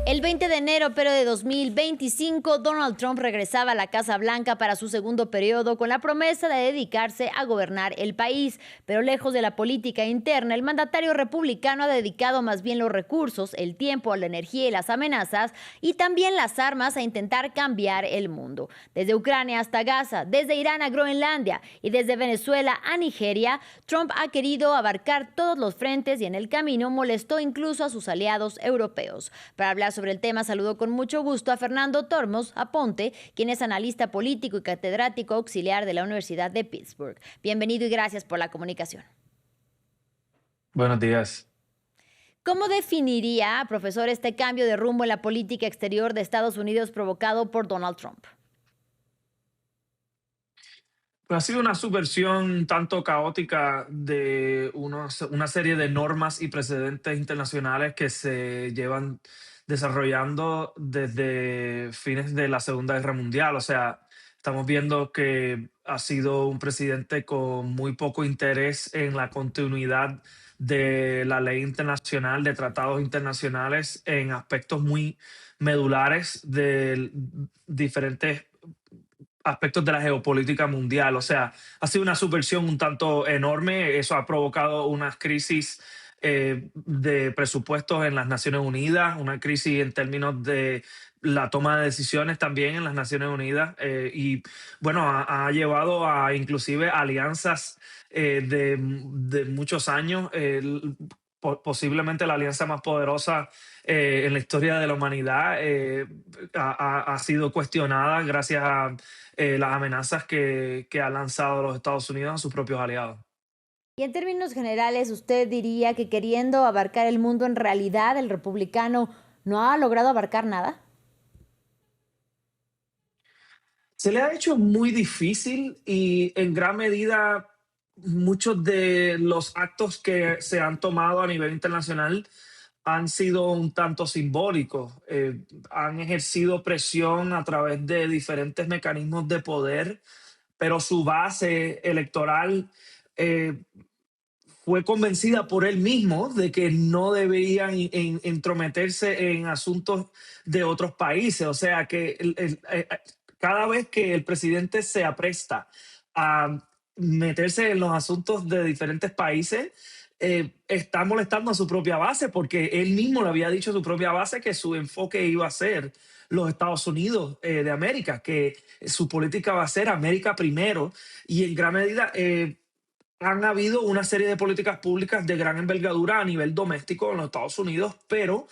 El 20 de enero, pero de 2025, Donald Trump regresaba a la Casa Blanca para su segundo periodo con la promesa de dedicarse a gobernar el país. Pero lejos de la política interna, el mandatario republicano ha dedicado más bien los recursos, el tiempo, la energía y las amenazas, y también las armas a intentar cambiar el mundo. Desde Ucrania hasta Gaza, desde Irán a Groenlandia y desde Venezuela a Nigeria, Trump ha querido abarcar todos los frentes y en el camino molestó incluso a sus aliados europeos. Para hablar sobre el tema, saludo con mucho gusto a Fernando Tormos Aponte, quien es analista político y catedrático auxiliar de la Universidad de Pittsburgh. Bienvenido y gracias por la comunicación. Buenos días. ¿Cómo definiría, profesor, este cambio de rumbo en la política exterior de Estados Unidos provocado por Donald Trump? Pues ha sido una subversión tanto caótica de una serie de normas y precedentes internacionales que se llevan desarrollando desde fines de la Segunda Guerra Mundial. O sea, estamos viendo que ha sido un presidente con muy poco interés en la continuidad de la ley internacional, de tratados internacionales en aspectos muy medulares de diferentes aspectos de la geopolítica mundial. O sea, ha sido una subversión un tanto enorme. Eso ha provocado unas crisis de presupuestos en las Naciones Unidas, una crisis en términos de la toma de decisiones también en las Naciones Unidas. Y bueno, ha llevado a inclusive alianzas de muchos años. Posiblemente la alianza más poderosa en la historia de la humanidad ha sido cuestionada gracias a las amenazas que ha lanzado los Estados Unidos a sus propios aliados. Y en términos generales, ¿usted diría que queriendo abarcar el mundo en realidad el republicano no ha logrado abarcar nada? Se le ha hecho muy difícil y en gran medida muchos de los actos que se han tomado a nivel internacional han sido un tanto simbólicos. Han ejercido presión a través de diferentes mecanismos de poder, pero su base electoral eh, fue convencida por él mismo de que no deberían entrometerse en asuntos de otros países. O sea que cada vez que el presidente se apresta a meterse en los asuntos de diferentes países, está molestando a su propia base porque él mismo le había dicho a su propia base que su enfoque iba a ser los Estados Unidos de América, que su política va a ser América primero y en gran medida han habido una serie de políticas públicas de gran envergadura a nivel doméstico en los Estados Unidos, pero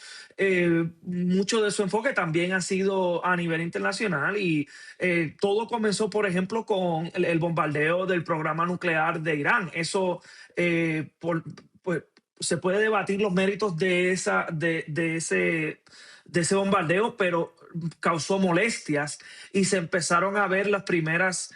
mucho de su enfoque también ha sido a nivel internacional y todo comenzó, por ejemplo, con el bombardeo del programa nuclear de Irán. Eso, pues, se puede debatir los méritos de ese bombardeo, pero causó molestias y se empezaron a ver las primeras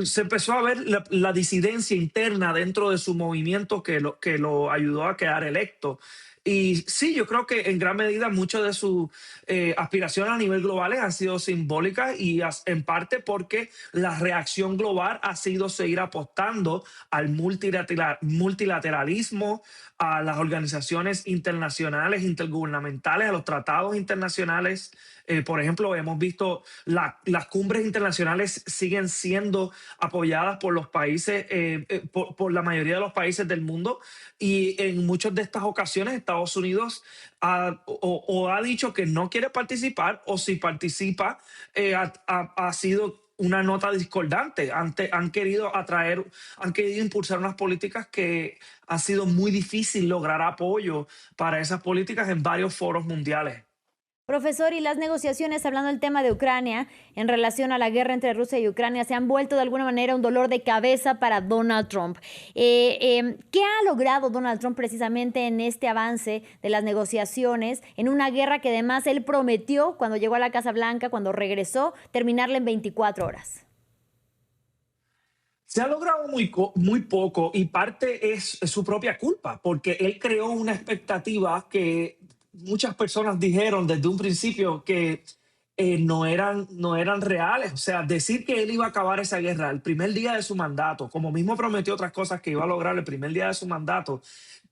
se empezó a ver la disidencia interna dentro de su movimiento que lo ayudó a quedar electo. Y sí, yo creo que en gran medida muchas de sus aspiraciones a nivel global han sido simbólicas y en parte porque la reacción global ha sido seguir apostando al multilateralismo, a las organizaciones internacionales, intergubernamentales, a los tratados internacionales. Por ejemplo, hemos visto las cumbres internacionales siguen siendo apoyadas por los países, por la mayoría de los países del mundo y en muchas de estas ocasiones Estados Unidos o ha dicho que no quiere participar o si participa ha sido una nota discordante. Han querido impulsar unas políticas que ha sido muy difícil lograr apoyo para esas políticas en varios foros mundiales. Profesor, y las negociaciones, hablando del tema de Ucrania, en relación a la guerra entre Rusia y Ucrania, se han vuelto de alguna manera un dolor de cabeza para Donald Trump. ¿Qué ha logrado Donald Trump precisamente en este avance de las negociaciones, en una guerra que además él prometió cuando llegó a la Casa Blanca, cuando regresó, terminarla en 24 horas? Se ha logrado muy poco y parte es su propia culpa, porque él creó una expectativa que muchas personas dijeron desde un principio que no eran reales. O sea, decir que él iba a acabar esa guerra el primer día de su mandato, como mismo prometió otras cosas que iba a lograr el primer día de su mandato,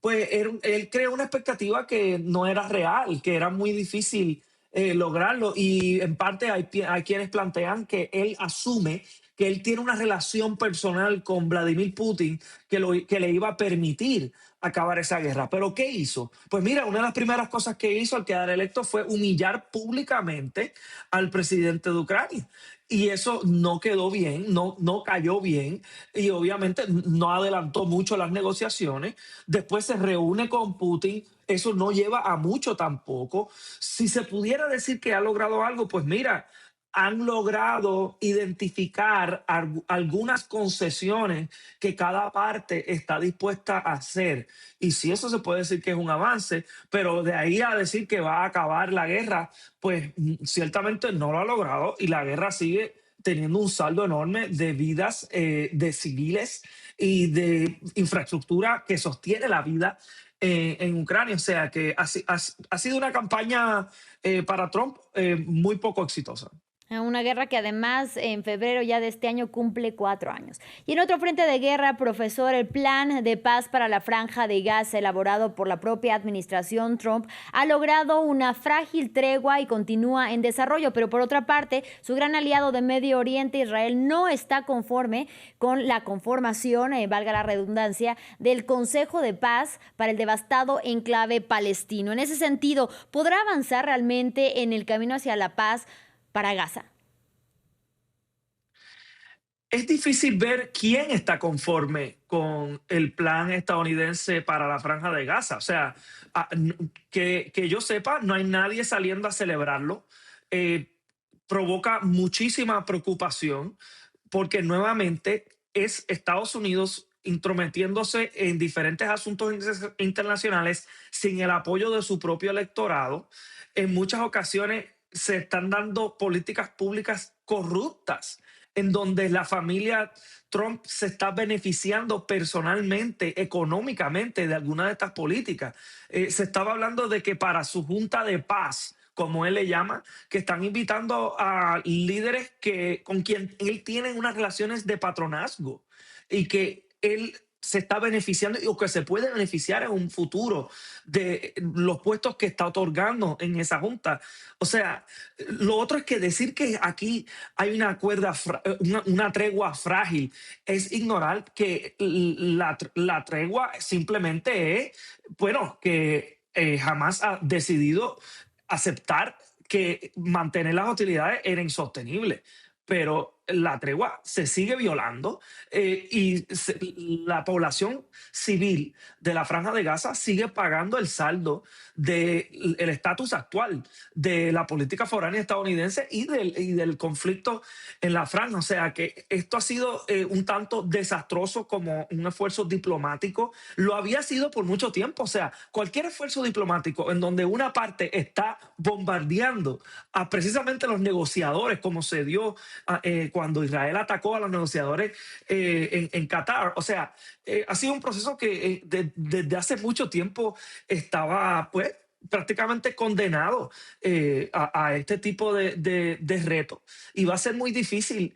pues él creó una expectativa que no era real, que era muy difícil lograrlo. Y en parte hay quienes plantean que él asume que él tiene una relación personal con Vladimir Putin que le iba a permitir acabar esa guerra. Pero ¿qué hizo? Pues mira, una de las primeras cosas que hizo al quedar electo fue humillar públicamente al presidente de Ucrania. Y eso no quedó bien, no cayó bien y obviamente no adelantó mucho las negociaciones. Después se reúne con Putin, eso no lleva a mucho tampoco. Si se pudiera decir que ha logrado algo, pues mira, han logrado identificar algunas concesiones que cada parte está dispuesta a hacer. Y si eso se puede decir que es un avance, pero de ahí a decir que va a acabar la guerra, pues ciertamente no lo ha logrado y la guerra sigue teniendo un saldo enorme de vidas de civiles y de infraestructura que sostiene la vida en Ucrania. O sea que ha sido una campaña para Trump muy poco exitosa. A una guerra que además en febrero ya de este año cumple 4 años. Y en otro frente de guerra, profesor, el plan de paz para la Franja de Gaza elaborado por la propia administración Trump ha logrado una frágil tregua y continúa en desarrollo, pero por otra parte, su gran aliado de Medio Oriente, Israel, no está conforme con la conformación, valga la redundancia, del Consejo de Paz para el devastado enclave palestino. En ese sentido, ¿podrá avanzar realmente en el camino hacia la paz para Gaza? Es difícil ver quién está conforme con el plan estadounidense para la Franja de Gaza. O sea, que yo sepa, no hay nadie saliendo a celebrarlo. Eh, Provoca muchísima preocupación porque nuevamente es Estados Unidos intrometiéndose en diferentes asuntos internacionales sin el apoyo de su propio electorado. En muchas ocasiones se están dando políticas públicas corruptas en donde la familia Trump se está beneficiando personalmente, económicamente de alguna de estas políticas. Se estaba hablando de que para su junta de paz, como él le llama, que están invitando a líderes con quien él tiene unas relaciones de patronazgo y que él se está beneficiando o que se puede beneficiar en un futuro de los puestos que está otorgando en esa junta. O sea, lo otro es que decir que aquí hay una tregua frágil es ignorar que la tregua simplemente es, bueno, que jamás ha decidido aceptar que mantener las hostilidades era insostenible, pero la tregua se sigue violando la población civil de la Franja de Gaza sigue pagando el saldo del estatus actual de la política foránea estadounidense y del conflicto en la Franja. O sea que esto ha sido un tanto desastroso como un esfuerzo diplomático. Lo había sido por mucho tiempo. O sea, cualquier esfuerzo diplomático en donde una parte está bombardeando a precisamente los negociadores, como se dio cuando Israel atacó a los negociadores en Qatar. O sea, ha sido un proceso que desde hace mucho tiempo estaba, pues, prácticamente condenado a este tipo de retos. Y va a ser muy difícil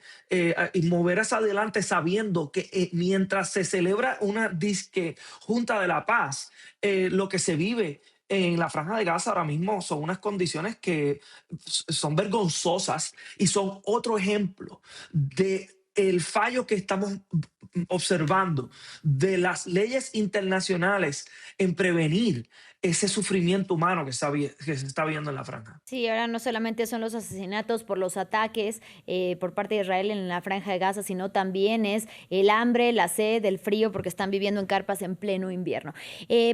mover hacia adelante sabiendo que mientras se celebra una disque Junta de la Paz, lo que se vive en la Franja de Gaza ahora mismo son unas condiciones que son vergonzosas y son otro ejemplo de el fallo que estamos observando de las leyes internacionales en prevenir ese sufrimiento humano que se está viendo en la franja. Sí, ahora no solamente son los asesinatos por los ataques por parte de Israel en la Franja de Gaza, sino también es el hambre, la sed, el frío, porque están viviendo en carpas en pleno invierno.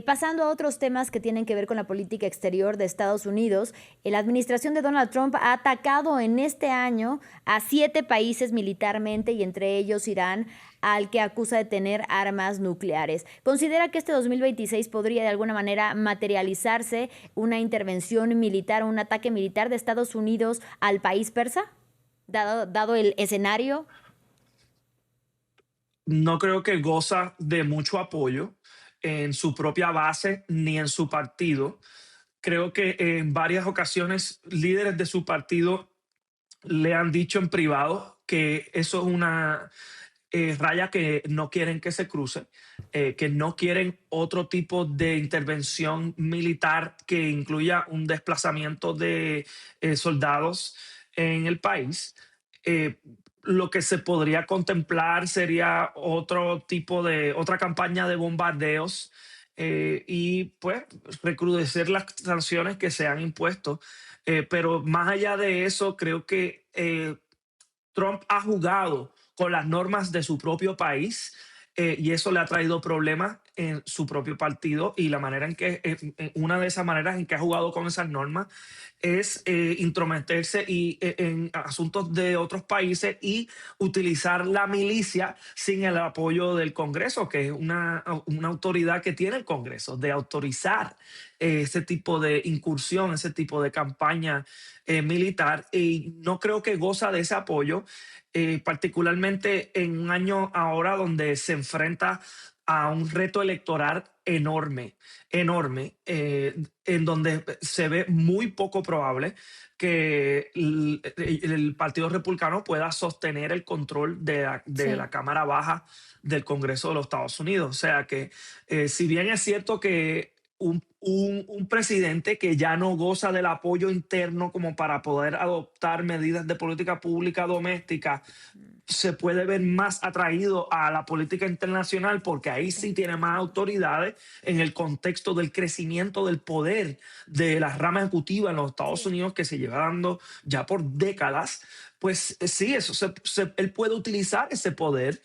Pasando a otros temas que tienen que ver con la política exterior de Estados Unidos, la administración de Donald Trump ha atacado en este año a 7 países militarmente y entre ellos Irán, al que acusa de tener armas nucleares. ¿Considera que este 2026 podría de alguna manera materializarse una intervención militar, un ataque militar de Estados Unidos al país persa, dado el escenario? No creo que goza de mucho apoyo en su propia base ni en su partido. Creo que en varias ocasiones líderes de su partido le han dicho en privado que eso es raya que no quieren que se cruce, que no quieren otro tipo de intervención militar que incluya un desplazamiento de soldados en el país. Eh, lo que se podría contemplar sería otra campaña de bombardeos y pues recrudecer las sanciones que se han impuesto. Pero más allá de eso, creo que Trump ha jugado con las normas de su propio país y eso le ha traído problemas en su propio partido y la manera en que, una de esas maneras en que ha jugado con esas normas es intrometerse en asuntos de otros países y utilizar la milicia sin el apoyo del Congreso, que es una autoridad que tiene el Congreso, de autorizar ese tipo de incursión, ese tipo de campaña militar. Y no creo que goza de ese apoyo, particularmente en un año ahora donde se enfrenta a un reto electoral enorme, enorme, en donde se ve muy poco probable que el Partido Republicano pueda sostener el control de la Sí. Cámara Baja del Congreso de los Estados Unidos. O sea que, si bien es cierto que un presidente que ya no goza del apoyo interno como para poder adoptar medidas de política pública doméstica, se puede ver más atraído a la política internacional porque ahí Sí. sí tiene más autoridades en el contexto del crecimiento del poder de la rama ejecutiva en los Estados Sí. Unidos que se lleva dando ya por décadas. Pues sí, él puede utilizar ese poder,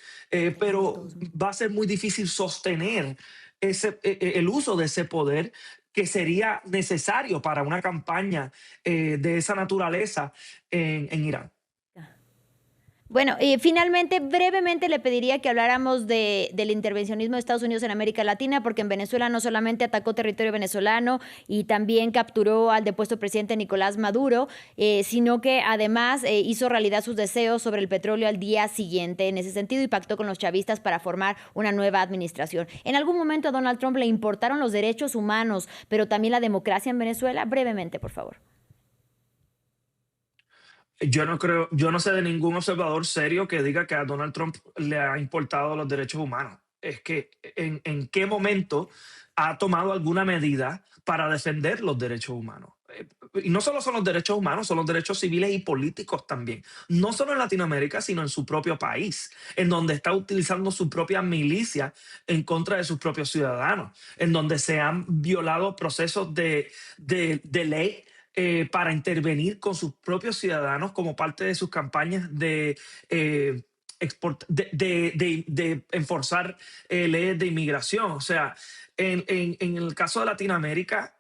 pero va a ser muy difícil sostener el uso de ese poder que sería necesario para una campaña de esa naturaleza en Irán. Bueno, y finalmente, brevemente le pediría que habláramos del intervencionismo de Estados Unidos en América Latina, porque en Venezuela no solamente atacó territorio venezolano y también capturó al depuesto presidente Nicolás Maduro, sino que además hizo realidad sus deseos sobre el petróleo al día siguiente. En ese sentido, y pactó con los chavistas para formar una nueva administración. ¿En algún momento a Donald Trump le importaron los derechos humanos, pero también la democracia en Venezuela? Brevemente, por favor. Yo no sé de ningún observador serio que diga que a Donald Trump le ha importado los derechos humanos. Es que en qué momento ha tomado alguna medida para defender los derechos humanos. Y no solo son los derechos humanos, son los derechos civiles y políticos también. No solo en Latinoamérica, sino en su propio país, en donde está utilizando su propia milicia en contra de sus propios ciudadanos, en donde se han violado procesos de ley para intervenir con sus propios ciudadanos como parte de sus campañas de enforzar leyes de inmigración. O sea, en el caso de Latinoamérica,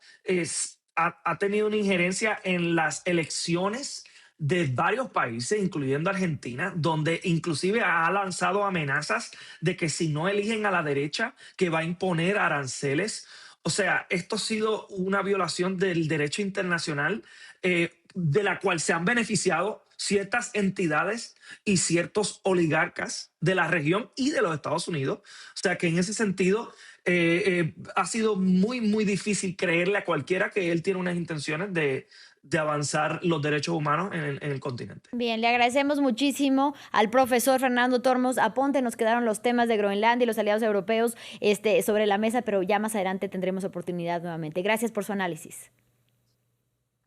ha tenido una injerencia en las elecciones de varios países, incluyendo Argentina, donde inclusive ha lanzado amenazas de que si no eligen a la derecha, que va a imponer aranceles. O sea, esto ha sido una violación del derecho internacional, de la cual se han beneficiado ciertas entidades y ciertos oligarcas de la región y de los Estados Unidos. O sea que en ese sentido ha sido muy, muy difícil creerle a cualquiera que él tiene unas intenciones de avanzar los derechos humanos en el continente. Bien, le agradecemos muchísimo al profesor Fernando Tormos Aponte. Nos quedaron los temas de Groenlandia y los aliados europeos sobre la mesa, pero ya más adelante tendremos oportunidad nuevamente. Gracias por su análisis.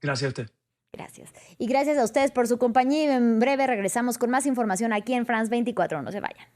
Gracias a usted. Gracias. Y gracias a ustedes por su compañía. Y en breve regresamos con más información aquí en France 24. No se vayan.